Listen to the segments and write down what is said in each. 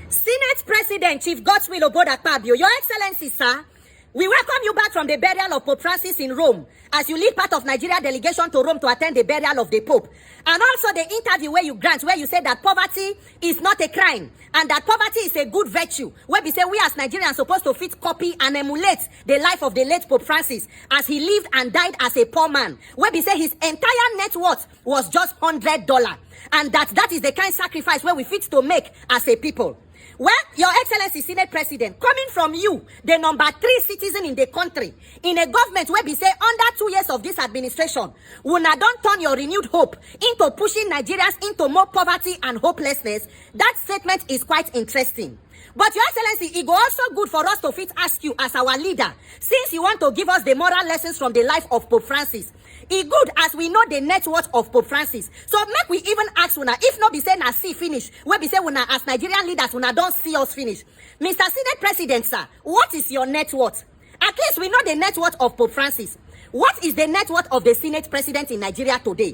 Senate President Chief Godswill Akpabio, Your Excellency, sir, we welcome you back from the burial of Pope Francis in Rome, as you lead part of Nigeria delegation to Rome to attend the burial of the Pope. And also the interview where you say that poverty is not a crime, and that poverty is a good virtue, where we say we as Nigerians supposed to fit, copy, and emulate the life of the late Pope Francis, as he lived and died as a poor man, where we say his entire net worth was just $100, and that is the kind of sacrifice where we fit to make as a people. Well, Your Excellency, Senate President, coming from you, the number 3 citizen in the country, in a government where we say under 2 years of this administration, una don't turn your renewed hope into pushing Nigerians into more poverty and hopelessness, that statement is quite interesting. But Your Excellency, it go also good for us to fit ask you as our leader, since you want to give us the moral lessons from the life of Pope Francis. It good as we know the net worth of Pope Francis. So make we even ask una, if not be say na see finish, where be say una as Nigerian leaders una don't see us finish. Mr. Senate President, sir, what is your net worth? At least we know the net worth of Pope Francis. What is the net worth of the Senate President in Nigeria today?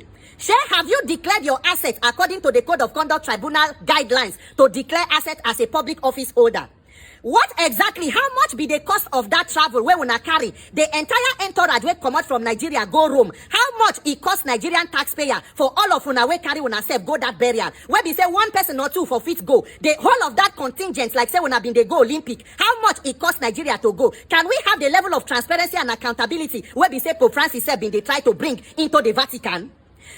Have you declared your assets according to the Code of Conduct Tribunal guidelines to declare assets as a public office holder? What exactly, how much be the cost of that travel where una carry the entire entourage wey come out from Nigeria go Rome? How much it cost Nigerian taxpayer for all of una wey carry una self go that burial? Where be say one person or two for fit go. The whole of that contingent, like say una been they go Olympic, how much it cost Nigeria to go? Can we have the level of transparency and accountability where be say Pope Francis said been they try to bring into the Vatican?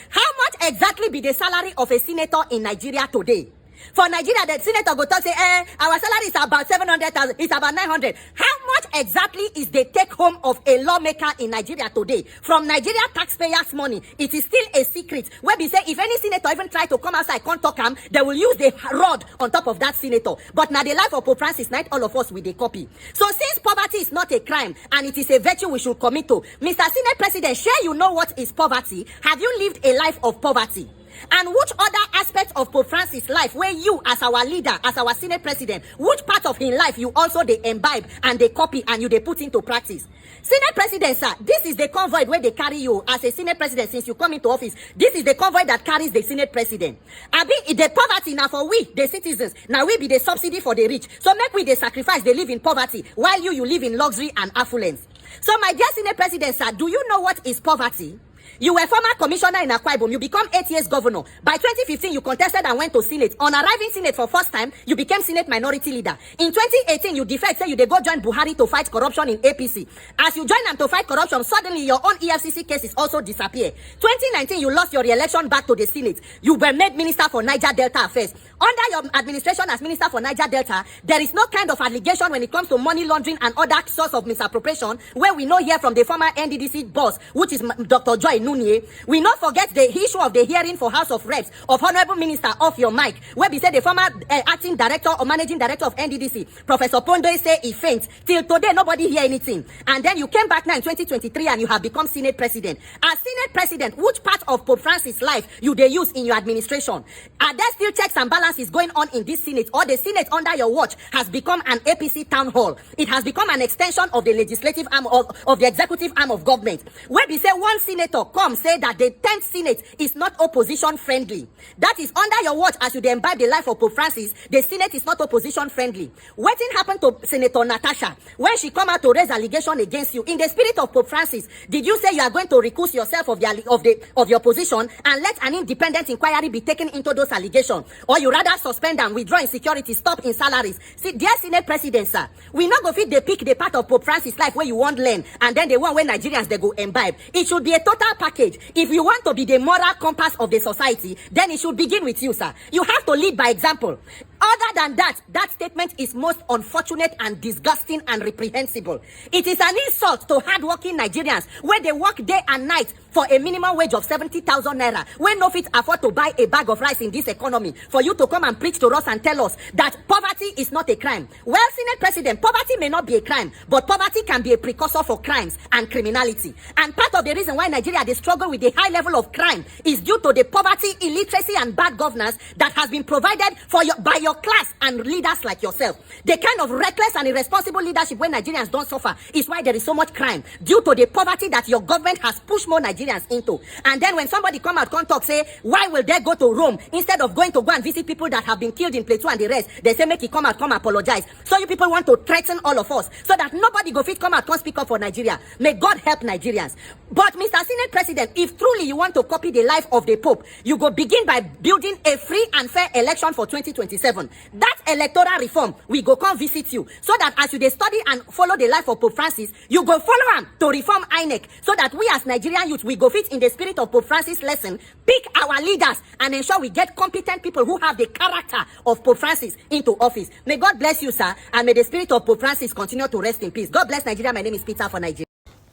How much exactly be the salary of a senator in Nigeria today? For Nigeria, the senator go talk say, our salary is about 700,000, it's about 900. How much exactly is the take home of a lawmaker in Nigeria today? From Nigeria taxpayers' money, it is still a secret. Where we say, if any senator even try to come outside, can't talk him, they will use the rod on top of that senator. But now the life of Pope Francis, not all of us with a copy. So since poverty is not a crime, and it is a virtue we should commit to, Mr. Senate President, share you know what is poverty? Have you lived a life of poverty? And which other aspects of Pope Francis' life, where you as our leader, as our Senate President, which part of his life you also they imbibe and they copy and you they put into practice? Senate President, sir, this is the convoy where they carry you as a Senate President since you come into office. This is the convoy that carries the Senate President. I be the poverty now for we, the citizens. Now we be the subsidy for the rich. So make we the sacrifice, they live in poverty, while you live in luxury and affluence. So my dear Senate President, sir, do you know what is poverty? You were former commissioner in Akpabio. You become 8 years governor. By 2015, you contested and went to Senate. On arriving Senate for first time, you became Senate minority leader. In 2018, you defect, say you they go join Buhari to fight corruption in APC. As you join them to fight corruption, suddenly your own EFCC cases also disappear. 2019, you lost your re-election back to the Senate. You were made minister for Niger Delta Affairs. Under your administration as minister for Niger Delta, there is no kind of allegation when it comes to money laundering and other source of misappropriation, where we know here from the former NDDC boss, which is Dr. Joy Nunye. We not forget the issue of the hearing for House of Reps of Honorable Minister Off Your Mic, where we said the former acting director or managing director of NDDC, Professor Pondo, say he faints. Till today, nobody hear anything. And then you came back now in 2023 and you have become Senate President. As Senate President, which part of Pope Francis' life you they use in your administration? Are there still checks and balances going on in this Senate, or the Senate under your watch has become an APC town hall? It has become an extension of the legislative arm of the executive arm of government, where we say one senator come say that the 10th Senate is not opposition friendly. That is under your watch as you imbibe the life of Pope Francis. The Senate is not opposition friendly. What thing happened to Senator Natasha when she come out to raise allegation against you? In the spirit of Pope Francis, did you say you are going to recuse yourself of your position and let an independent inquiry be taken into those allegations, or you rather suspend and withdraw in security, stop in salaries? See, dear Senate President, sir, we not go fit the pick the part of Pope Francis life where you want learn, and then the one where Nigerians they go imbibe. It should be a total package. If you want to be the moral compass of the society, then it should begin with you, sir. You have to lead by example. Other than that, that statement is most unfortunate and disgusting and reprehensible. It is an insult to hardworking Nigerians where they work day and night for a minimum wage of 70,000 naira, when no fit afford to buy a bag of rice in this economy, for you to come and preach to us and tell us that poverty is not a crime. Well, Senate President, poverty may not be a crime, but poverty can be a precursor for crimes and criminality. And part of the reason why Nigeria they struggle with the high level of crime is due to the poverty, illiteracy, and bad governance that has been provided by your class and leaders like yourself. The kind of reckless and irresponsible leadership when Nigerians don't suffer is why there is so much crime, due to the poverty that your government has pushed more Nigerians into. And then when somebody come out, come talk, say, why will they go to Rome instead of going to go and visit people that have been killed in Plateau and the rest? They say, make he come out, come apologize. So you people want to threaten all of us so that nobody go fit come out, come speak up for Nigeria. May God help Nigerians. But Mr. Senate President, if truly you want to copy the life of the Pope, you go begin by building a free and fair election for 2027. That electoral reform, we go come visit you so that as you dey study and follow the life of Pope Francis, you go follow him to reform INEC so that we as Nigerian youth, we go fit in the spirit of Pope Francis' lesson, pick our leaders and ensure we get competent people who have the character of Pope Francis into office. May God bless you, sir, and may the spirit of Pope Francis continue to rest in peace. God bless Nigeria. My name is Peter for Nigeria.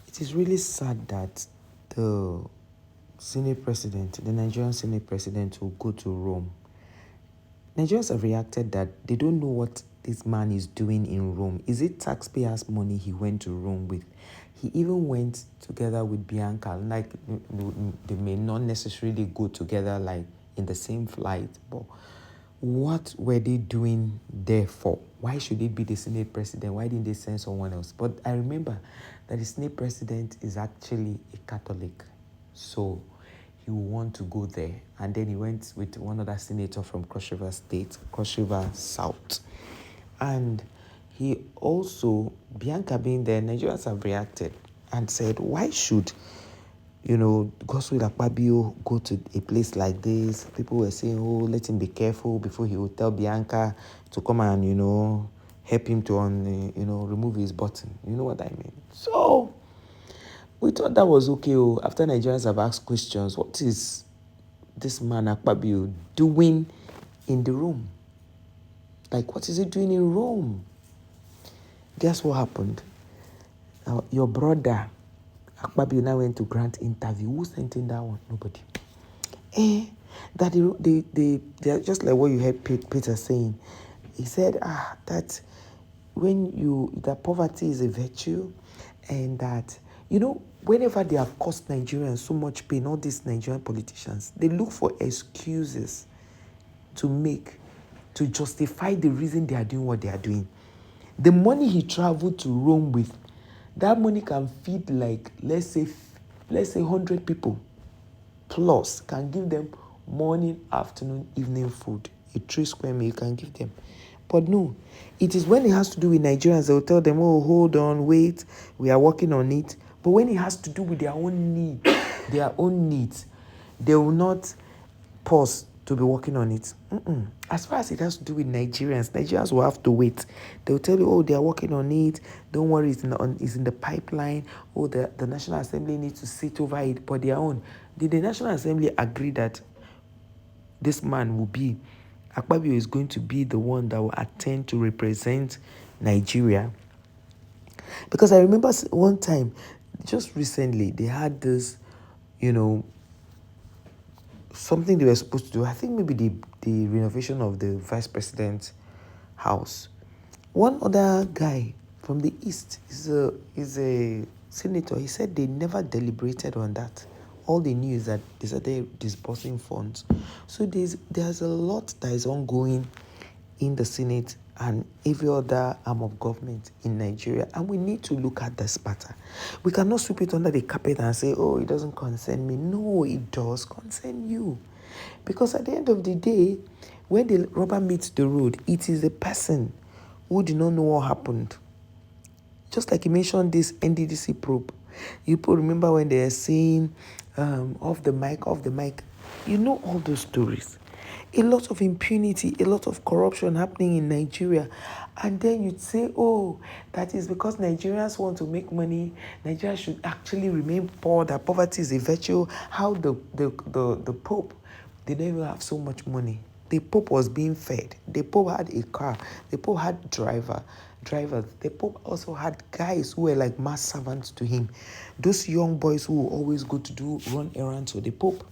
It is really sad that the Senate President, the Nigerian Senate President, will go to Rome. Nigerians have reacted that they don't know what this man is doing in Rome. Is it taxpayers' money he went to Rome with? He even went together with Bianca. Like, they may not necessarily go together like in the same flight, but what were they doing there for? Why should it be the Senate President? Why didn't they send someone else? But I remember that the Senate President is actually a Catholic, so he will want to go there. And then he went with one other senator from Cross River State, Cross River South. And he also, Bianca being there, Nigerians have reacted and said, why should, Godswill Akpabio go to a place like this? People were saying, let him be careful before he will tell Bianca to come and, help him to, remove his button. You know what I mean? So we thought that was okay. After Nigerians have asked questions, what is this man Akpabio doing in the room? Like, what is he doing in Rome? Guess what happened? Your brother Akpabio now went to grant interview. Who sent in that one? Nobody. That they just like what you heard Peter saying. He said that that poverty is a virtue, and that whenever they have caused Nigerians so much pain, all these Nigerian politicians, they look for excuses to justify the reason they are doing what they are doing. The money he traveled to Rome with, that money can feed like, let's say 100 people plus, can give them morning, afternoon, evening food. A 3 square meal you can give them. But no, it is when it has to do with Nigerians, they will tell them, hold on, wait, we are working on it. But when it has to do with their own needs, they will not pause to be working on it. As far as it has to do with Nigerians will have to wait. They will tell you, they are working on it. Don't worry, it's in the pipeline. The National Assembly needs to sit over it. But their own. Did the National Assembly agree that this man will be, Akpabio is going to be the one that will attend to represent Nigeria? Because I remember one time, just recently, they had this, something they were supposed to do. I think maybe the renovation of the vice president's house. One other guy from the east is a senator. He said they never deliberated on that. All they knew is that they started disbursing funds. So there's a lot that is ongoing in the Senate and every other arm of government in Nigeria. And we need to look at this matter. We cannot sweep it under the carpet and say, it doesn't concern me. No, it does concern you. Because at the end of the day, when the rubber meets the road, it is the person who did not know what happened. Just like you mentioned this NDDC probe. You people remember when they are saying, off the mic. You know all those stories. A lot of impunity, a lot of corruption happening in Nigeria. And then you'd say, that is because Nigerians want to make money. Nigeria should actually remain poor, that poverty is a virtue. How the Pope, they don't even have so much money. The Pope was being fed. The Pope had a car. The Pope had drivers. The Pope also had guys who were like mass servants to him. Those young boys who will always go to run errands for the Pope.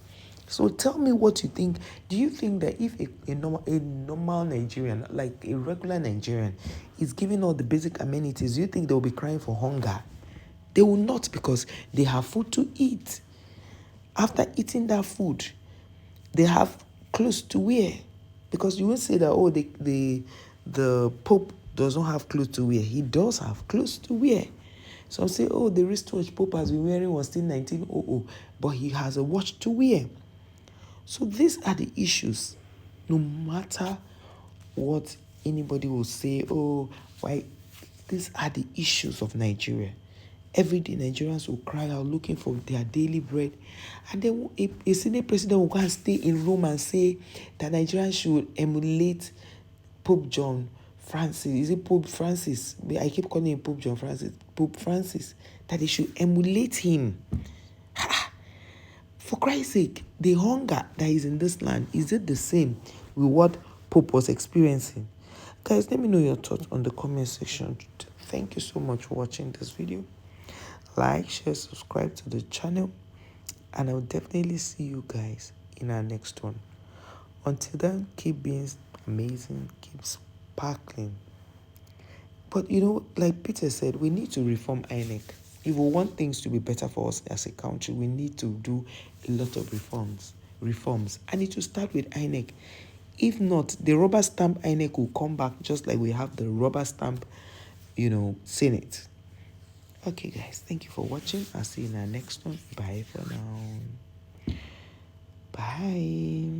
So tell me what you think. Do you think that if a normal Nigerian, like a regular Nigerian, is given all the basic amenities, do you think they will be crying for hunger? They will not, because they have food to eat. After eating that food, they have clothes to wear. Because you won't say that, the Pope does not have clothes to wear. He does have clothes to wear. Some say, the wristwatch Pope has been wearing was still 1900, but he has a watch to wear. So these are the issues. No matter what anybody will say, oh, why? These are the issues of Nigeria. Every day Nigerians will cry out looking for their daily bread. And then a Senate president will go and stay in Rome and say that Nigerians should emulate Pope John Francis. Is it Pope Francis? I keep calling him Pope John Francis. Pope Francis. That they should emulate him. For Christ's sake, the hunger that is in this land, is it the same with what Pope was experiencing? Guys, let me know your thoughts on the comment section. Thank you so much for watching this video. Like, share, subscribe to the channel, and I'll definitely see you guys in our next one. Until then, keep being amazing, keep sparkling. But you know, like Peter said, we need to reform INEC. If we want things to be better for us as a country, we need to do a lot of reforms. And it will start with INEC. If not, the rubber stamp INEC will come back just like we have the rubber stamp, Senate. Okay, guys, thank you for watching. I'll see you in our next one. Bye for now. Bye.